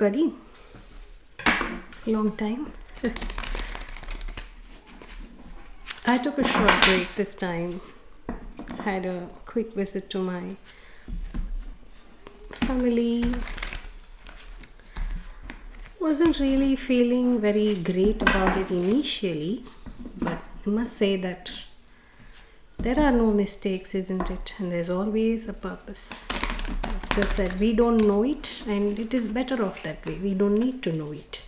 everybody. Long time. I took a short break this time. Had a quick visit to my family. Wasn't really feeling very great about it initially, but I must say that there are no mistakes, isn't it? And there's always a purpose. It's just that we don't know it, and it is better off that way. We don't need to know it.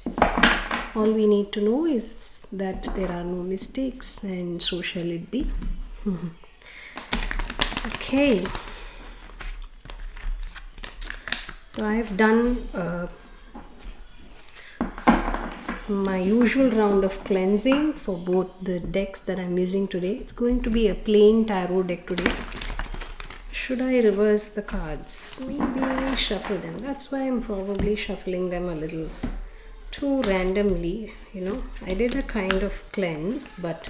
All we need to know is that there are no mistakes, and so shall it be. Okay. So I've done my usual round of cleansing for both the decks that I'm using today. It's going to be a plain tarot deck today. Should I reverse the cards? Maybe shuffle them. That's why I'm probably shuffling them a little too randomly. I did a kind of cleanse, but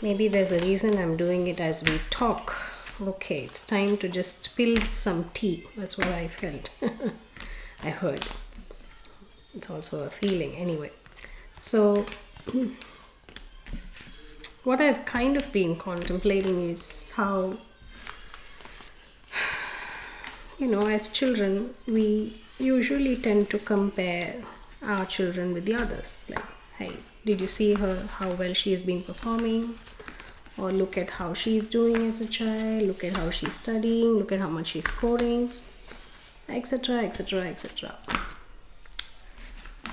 maybe there's a reason I'm doing it as we talk. Okay, it's time to just spill some tea. That's what I felt. I heard. It's also a feeling anyway. So what I've kind of been contemplating is how, as children, we usually tend to compare our children with the others. Like, hey, did you see her, how well she has been performing? Or look at how she's doing as a child, look at how she's studying, look at how much she's scoring, etc., etc., etc.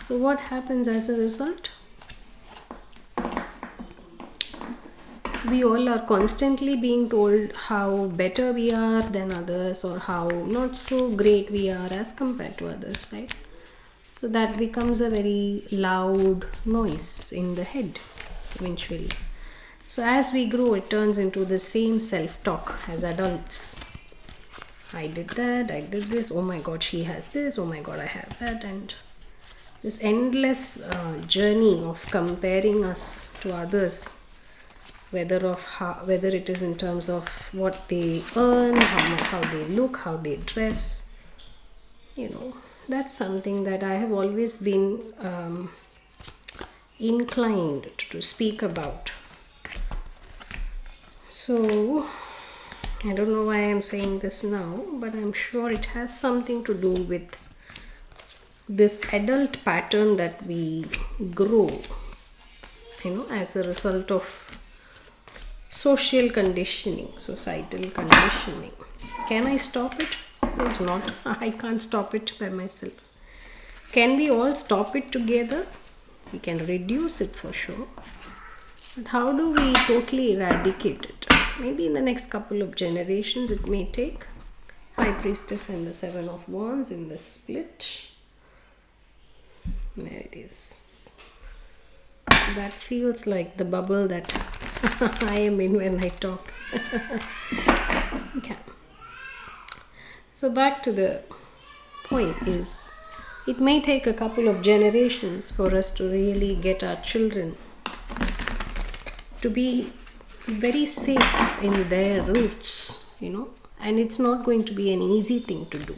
So what happens as a result? We all are constantly being told how better we are than others, or how not so great we are as compared to others, right? So that becomes a very loud noise in the head eventually. So as we grow, it turns into the same self-talk as adults. I did that, I did this, oh my god, she has this, oh my god, I have that, and this endless journey of comparing us to others, whether it is in terms of what they earn, how they look, how they dress, that's something that I have always been inclined to speak about. So I don't know why I'm saying this now, but I'm sure it has something to do with this adult pattern that we grow, as a result of social conditioning, societal conditioning. Can I stop it? Of course not. I can't stop it by myself. Can we all stop it together? We can reduce it for sure. But how do we totally eradicate it? Maybe in the next couple of generations it may take. High Priestess and the Seven of Wands in the split. There it is. So that feels like the bubble that I am in when I talk. Okay. So back to the point is, it may take a couple of generations for us to really get our children to be very safe in their roots, and it's not going to be an easy thing to do.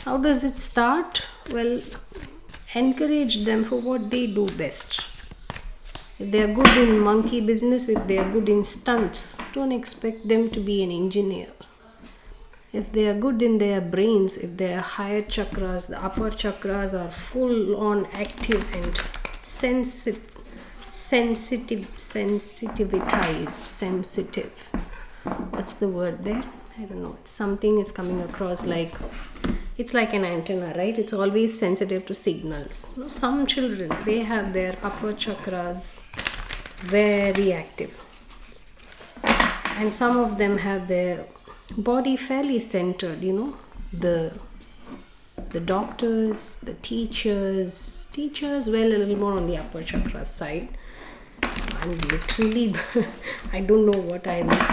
How does it start? Well, encourage them for what they do best. If they are good in monkey business, if they are good in stunts, don't expect them to be an engineer. If they are good in their brains, if their higher chakras, the upper chakras are full on active and sensitive. What's the word there? I don't know. Something is coming across like, it's like an antenna, right? It's always sensitive to signals. Some children, they have their upper chakras very active, and some of them have their body fairly centered. The doctors, the teachers, well, a little more on the upper chakra side. I'm literally I don't know what I mean.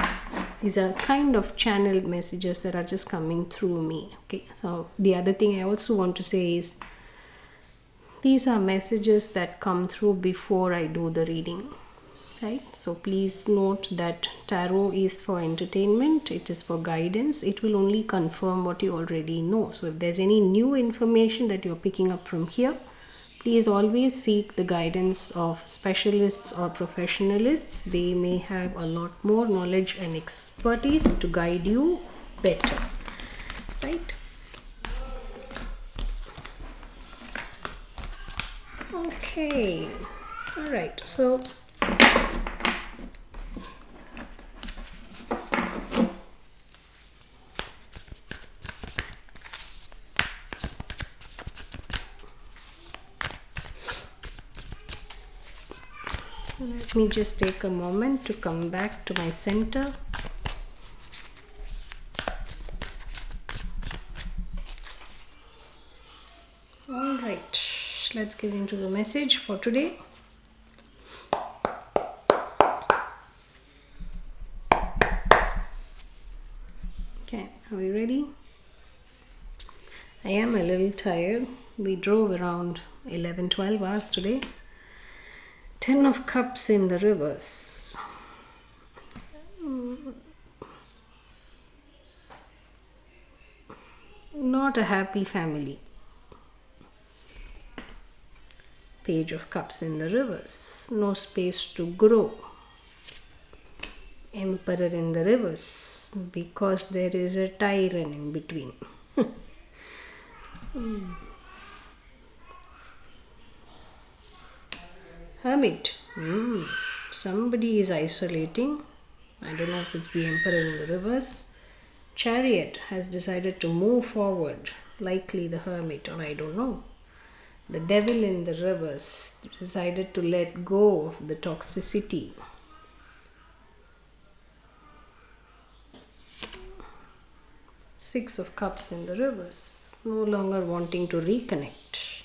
These are kind of channeled messages that are just coming through me. Okay, so the other thing I also want to say is, these are messages that come through before I do the reading. right? So please note that tarot is for entertainment, it is for guidance, it will only confirm what you already know. So if there's any new information that you're picking up from here, please always seek the guidance of specialists or professionalists. They may have a lot more knowledge and expertise to guide you better, right? Okay, all right, so let me just take a moment to come back to my center. All right, let's get into the message for today. Okay, are we ready? I am a little tired. We drove around 11-12 hours today. 10 of Cups in the reverse. Not a happy family. Page of Cups in the reverse. No space to grow. Emperor in the reverse, because there is a tyrant in between. Hermit. Somebody is isolating. I don't know if it's the Emperor in the reverse. Chariot has decided to move forward. Likely the Hermit, or I don't know. The Devil in the reverse decided to let go of the toxicity. Six of Cups in the reverse. No longer wanting to reconnect.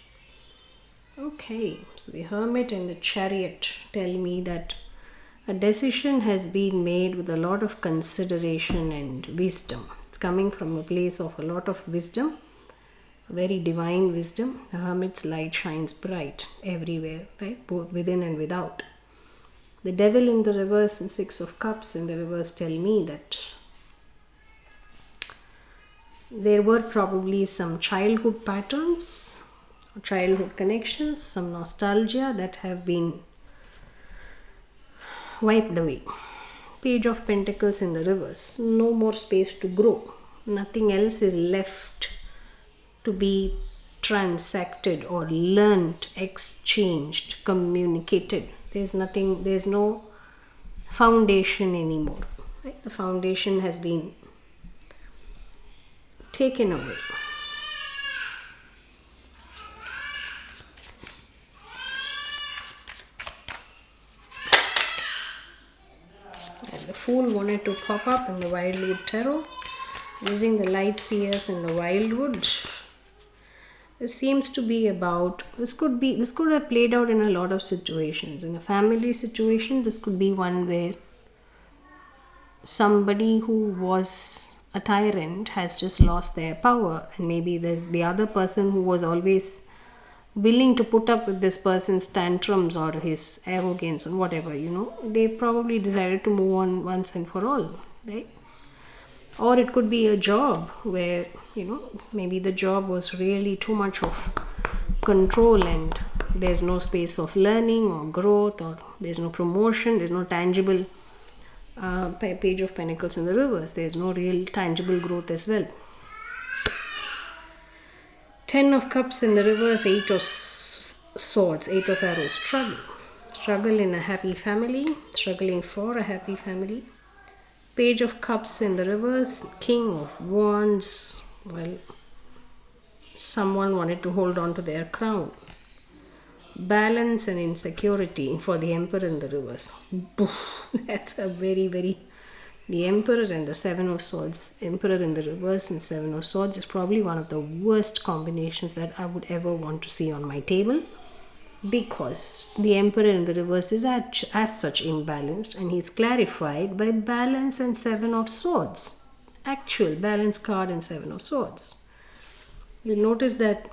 Okay, so the Hermit and the Chariot tell me that a decision has been made with a lot of consideration and wisdom. It's coming from a place of a lot of wisdom, very divine wisdom. The Hermit's light shines bright everywhere, right? Both within and without. The Devil in the reverse and Six of Cups in the reverse tell me that there were probably some childhood patterns, childhood connections, some nostalgia that have been wiped away. Page of Pentacles in the reverse. No more space to grow. Nothing else is left to be transacted or learnt, exchanged, communicated. There's nothing, there's no foundation anymore. Right? The foundation has been taken away. And the Fool wanted to pop up in the Wildwood Tarot. Using the Light Seers in the Wildwood. This seems to be about, this could have played out in a lot of situations. In a family situation, this could be one where somebody who was a tyrant has just lost their power, and maybe there's the other person who was always willing to put up with this person's tantrums or his arrogance or whatever, they probably decided to move on once and for all, right? Or it could be a job where, maybe the job was really too much of control and there's no space of learning or growth, or there's no promotion, there's no tangible Page of Pentacles in the reverse. There's no real tangible growth as well. 10 of Cups in the reverse, 8 of Swords, 8 of Arrows. Struggle in a happy family, struggling for a happy family. Page of Cups in the reverse, King of Wands. Well, someone wanted to hold on to their crown. Balance and insecurity for the Emperor in the reverse. That's a very, very... The Emperor and the Seven of Swords. Emperor in the reverse and Seven of Swords is probably one of the worst combinations that I would ever want to see on my table, because the Emperor in the reverse is as such imbalanced, and he's clarified by Balance and Seven of Swords. Actual Balance card and Seven of Swords. You'll notice that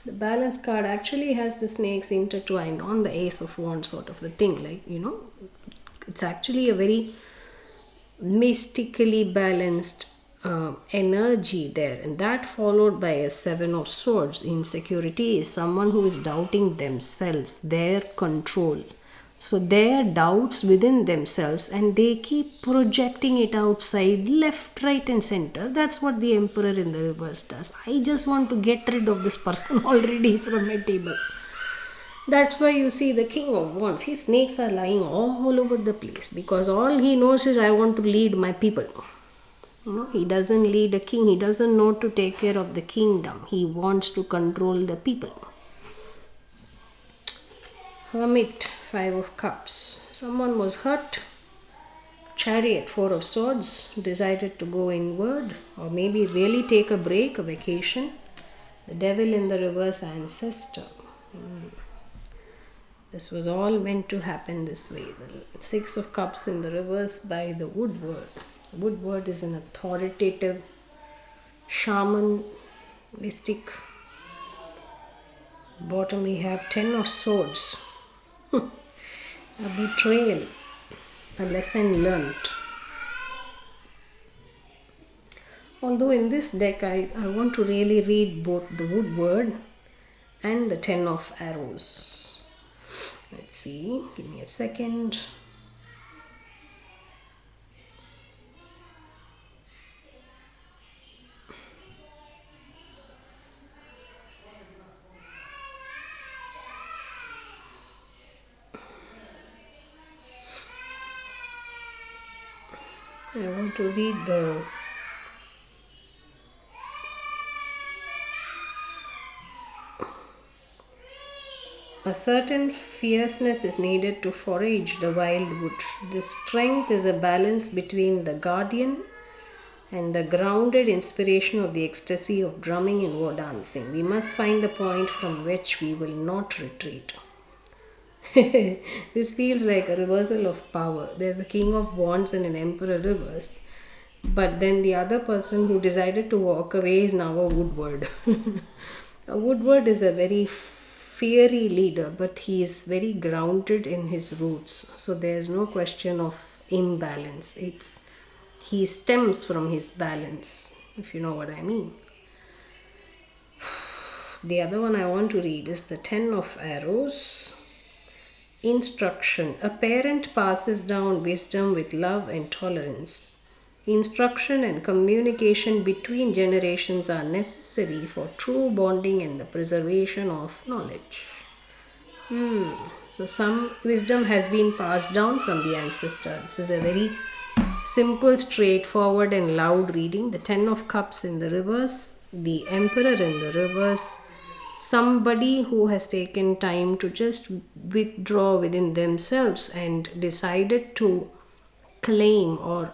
The balance card actually has the snakes intertwined on the Ace of Wands sort of a thing. Like, it's actually a very mystically balanced energy there, and that followed by a Seven of Swords. Insecurity is someone who is doubting themselves, their control, so their doubts within themselves, and they keep projecting it outside, left, right and center. That's what the Emperor in the reverse does. I just want to get rid of this person already from my table. That's why you see the King of Wands, his snakes are lying all over the place, because all he knows is, I want to lead my people. He doesn't lead a king. He doesn't know to take care of the kingdom. He wants to control the people. Hermit, Five of Cups. Someone was hurt. Chariot, Four of Swords. Decided to go inward, or maybe really take a break, a vacation. The Devil in the reverse, Ancestor. This was all meant to happen this way. The Six of Cups in the reverse by the Woodward. Woodward is an authoritative shaman, mystic. Bottom we have Ten of Swords. A betrayal, a lesson learnt. Although in this deck I want to really read both the Woodward and the Ten of Arrows. Let's see, give me a second. I want to read a certain fierceness is needed to forage the wildwood. The strength is a balance between the guardian and the grounded inspiration of the ecstasy of drumming and war dancing. We must find the point from which we will not retreat. This feels like a reversal of power. There's a King of Wands and an Emperor reverse, but then the other person who decided to walk away is now a Woodward. A Woodward is a very fiery leader, but he is very grounded in his roots, so there's no question of imbalance. He stems from his balance, if you know what I mean. The other one I want to read is the Ten of Arrows. Instruction. A parent passes down wisdom with love and tolerance. Instruction and communication between generations are necessary for true bonding and the preservation of knowledge. So some wisdom has been passed down from the ancestor. This is a very simple, straightforward and loud reading. The Ten of Cups in the reverse, the Emperor in the reverse. Somebody who has taken time to just withdraw within themselves and decided to claim or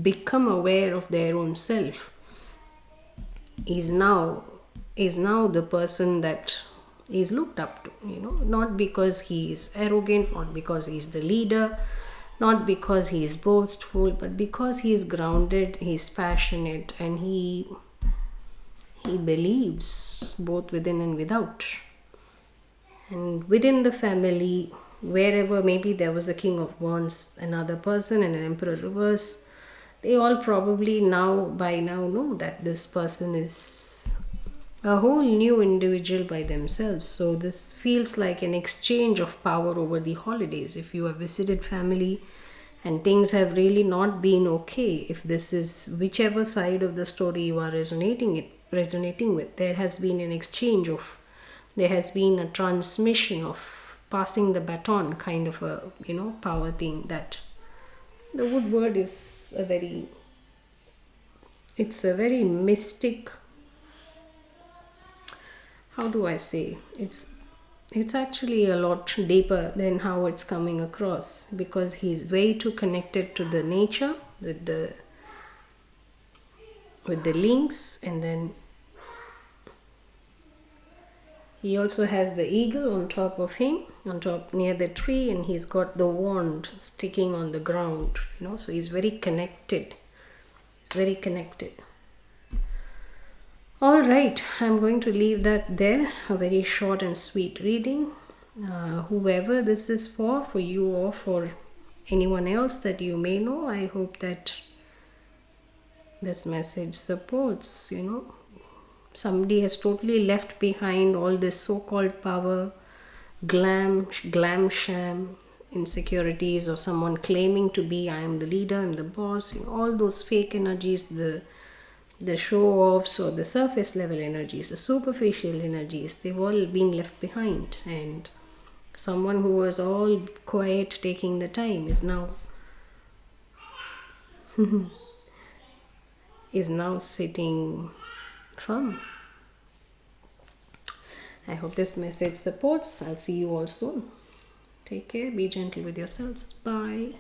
become aware of their own self is now the person that is looked up to, not because he is arrogant, not because he is the leader, not because he is boastful, but because he is grounded, he is passionate, and he believes both within and without. And within the family, wherever maybe there was a King of Wands, another person, and an Emperor reverse, they all probably by now know that this person is a whole new individual by themselves. So this feels like an exchange of power over the holidays. If you have visited family and things have really not been okay, if this is whichever side of the story you are resonating with, there has been an exchange there has been a transmission of passing the baton kind of a power thing. That the Woodward is a very mystic, how do I say, it's actually a lot deeper than how it's coming across, because he's way too connected to the nature with the links, and then he also has the eagle on top of him, near the tree, and he's got the wand sticking on the ground, so he's very connected. All right, I'm going to leave that there. A very short and sweet reading. Whoever this is for you or for anyone else that you may know, I hope that this message supports, somebody has totally left behind all this so-called power, glam sham insecurities, or someone claiming to be, I am the leader, I'm the boss, all those fake energies, the show offs or the surface level energies, the superficial energies, they've all been left behind. And someone who was all quiet, taking the time, is now sitting firm. I hope this message supports. I'll see you all soon. Take care. Be gentle with yourselves. Bye.